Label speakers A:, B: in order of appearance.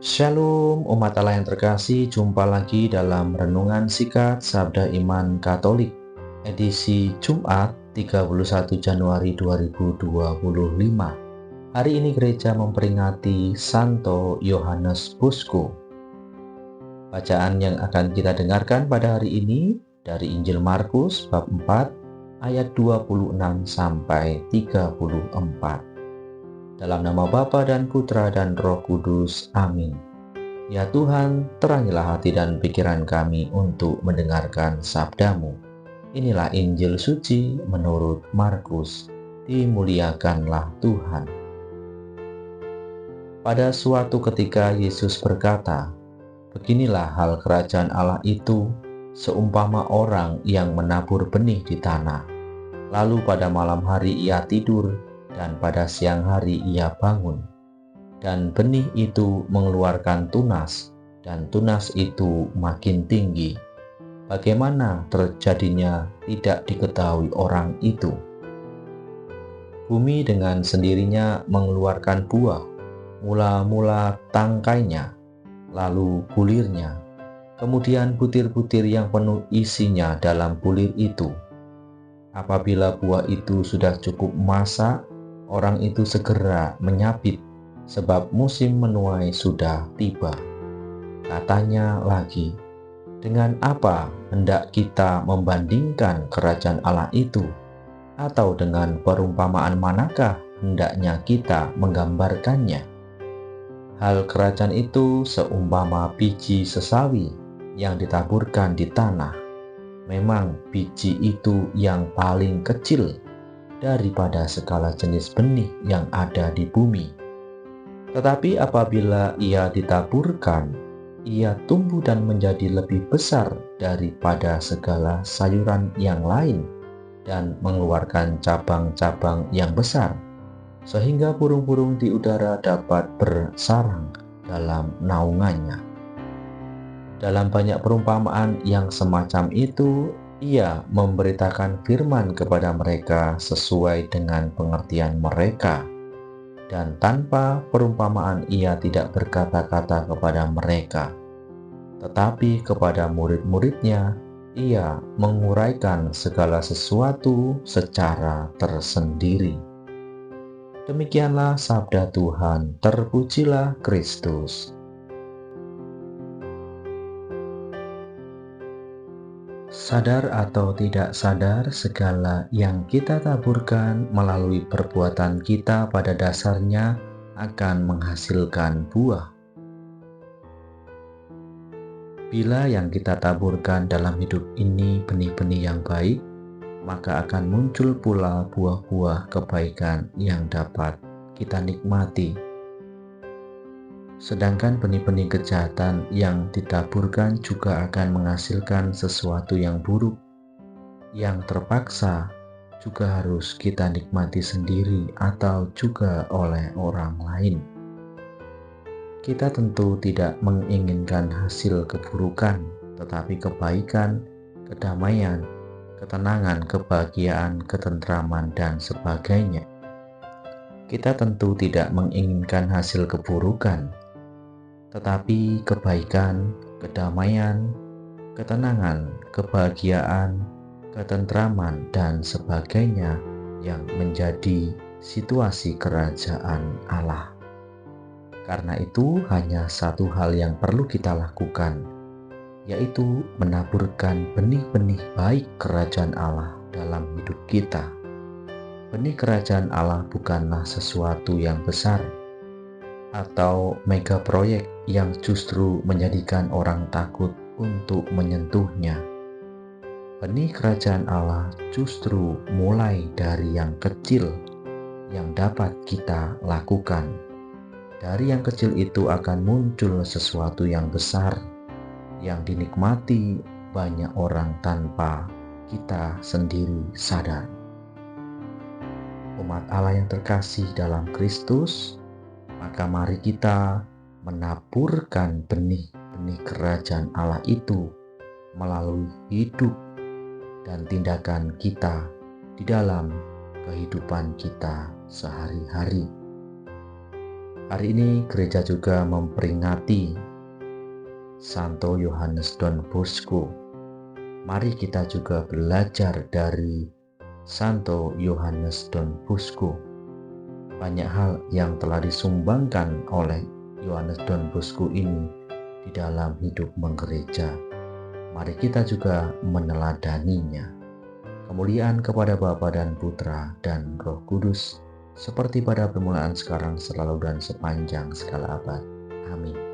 A: Shalom umat Allah yang terkasih, jumpa lagi dalam Renungan Singkat Sabda Iman Katolik edisi Jumat 31 Januari 2025. Hari ini gereja memperingati Santo Yohanes Bosco. Bacaan yang akan kita dengarkan pada hari ini dari Injil Markus bab 4 ayat 26 sampai 34. Dalam nama Bapa dan Putra dan Roh Kudus. Amin. Ya Tuhan, terangilah hati dan pikiran kami untuk mendengarkan sabda-Mu. Inilah Injil suci menurut Markus. Dimuliakanlah Tuhan. Pada suatu ketika Yesus berkata, "Beginilah hal kerajaan Allah itu, seumpama orang yang menabur benih di tanah. Lalu pada malam hari ia tidur, dan pada siang hari ia bangun. Dan benih itu mengeluarkan tunas, dan tunas itu makin tinggi. Bagaimana terjadinya tidak diketahui orang itu. Bumi dengan sendirinya mengeluarkan buah, mula-mula tangkainya, lalu bulirnya, kemudian butir-butir yang penuh isinya dalam bulir itu. Apabila buah itu sudah cukup masak, orang itu segera menyabit, sebab musim menuai sudah tiba." Katanya lagi, "Dengan apa hendak kita membandingkan kerajaan Allah itu? Atau dengan perumpamaan manakah hendaknya kita menggambarkannya? Hal kerajaan itu seumpama biji sesawi yang ditaburkan di tanah. Memang biji itu yang paling kecil daripada segala jenis benih yang ada di bumi. Tetapi apabila ia ditaburkan, ia tumbuh dan menjadi lebih besar daripada segala sayuran yang lain dan mengeluarkan cabang-cabang yang besar, sehingga burung-burung di udara dapat bersarang dalam naungannya." Dalam banyak perumpamaan yang semacam itu, ia memberitakan firman kepada mereka sesuai dengan pengertian mereka, dan tanpa perumpamaan ia tidak berkata-kata kepada mereka, tetapi kepada murid-muridnya ia menguraikan segala sesuatu secara tersendiri. Demikianlah sabda Tuhan. Terpujilah Kristus. Sadar atau tidak sadar, segala yang kita taburkan melalui perbuatan kita pada dasarnya akan menghasilkan buah. Bila yang kita taburkan dalam hidup ini benih-benih yang baik, maka akan muncul pula buah-buah kebaikan yang dapat kita nikmati. Sedangkan benih-benih kejahatan yang ditaburkan juga akan menghasilkan sesuatu yang buruk, yang terpaksa juga harus kita nikmati sendiri atau juga oleh orang lain. Kita tentu tidak menginginkan hasil keburukan, tetapi kebaikan, kedamaian, ketenangan, kebahagiaan, ketentraman, dan sebagainya. Kita tentu tidak menginginkan hasil keburukan, tetapi kebaikan, kedamaian, ketenangan, kebahagiaan, ketentraman, dan sebagainya yang menjadi situasi kerajaan Allah. Karena itu hanya satu hal yang perlu kita lakukan, yaitu menaburkan benih-benih baik kerajaan Allah dalam hidup kita. Benih kerajaan Allah bukanlah sesuatu yang besar atau mega proyek yang justru menjadikan orang takut untuk menyentuhnya. Benih kerajaan Allah justru mulai dari yang kecil yang dapat kita lakukan. Dari yang kecil itu akan muncul sesuatu yang besar yang dinikmati banyak orang tanpa kita sendiri sadar. Umat Allah yang terkasih dalam Kristus, maka mari kita menaburkan benih-benih kerajaan Allah itu melalui hidup dan tindakan kita di dalam kehidupan kita sehari-hari. Hari ini gereja juga memperingati Santo Yohanes Don Bosco. Mari kita juga belajar dari Santo Yohanes Don Bosco. Banyak hal yang telah disumbangkan oleh Yohanes Don Bosco ini di dalam hidup menggereja. Mari kita juga meneladaninya. Kemuliaan kepada Bapa dan Putra dan Roh Kudus, seperti pada permulaan, sekarang, selalu, dan sepanjang segala abad. Amin.